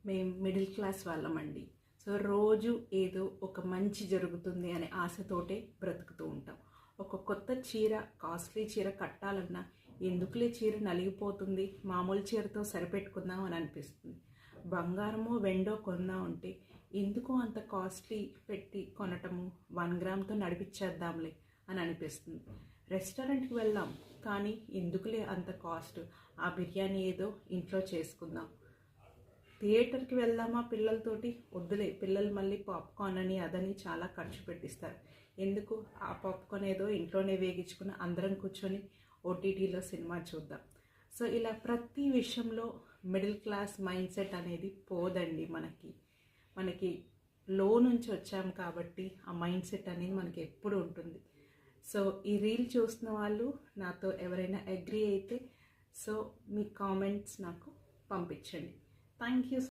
మేము middle class వాళ్ళమండి. So రోజు ఏదో ఒక మంచి జరుగుతుంది అనే ఆశతోటే బ్రతుకుతూ ఉంటాం. ఒక కొత్త చీర, కాస్ట్లీ చీర కట్టాలన్నా ఎందుకులే చీర నలిగిపోతుంది, మామూలు చీరతో సరిపెట్టుకుందాం అని అనిపిస్తుంది. బంగారమో వెండో కొందాం అంటే ఎందుకు అంత కాస్ట్లీ పెట్టి కొనటము, 1 గ్రామ్తో నడిపించేద్దాంలే అని అనిపిస్తుంది. రెస్టారెంట్కి వెళ్దాం కానీ ఎందుకులే అంత కాస్ట్, ఆ బిర్యానీ ఏదో ఇంట్లో చేసుకుందాం. థియేటర్కి వెళ్దామా పిల్లలతోటి, వద్దులే, పిల్లలు మళ్ళీ పాప్కార్న్ అని అదని చాలా ఖర్చు పెట్టిస్తారు. ఎందుకు ఆ పాప్కార్న్ ఏదో ఇంట్లోనే వేగించుకుని అందరం కూర్చొని ఓటీటీలో సినిమా చూద్దాం. సో ఇలా ప్రతి విషయంలో మిడిల్ క్లాస్ మైండ్ సెట్ అనేది పోదండి. మనకి లో నుంచి వచ్చాం కాబట్టి ఆ మైండ్ సెట్ అనేది మనకి ఎప్పుడు ఉంటుంది. సో ఈ రీల్ చూస్తున్న వాళ్ళు నాతో ఎవరైనా అగ్రీ అయితే సో మీ కామెంట్స్ నాకు పంపించండి. Thank you.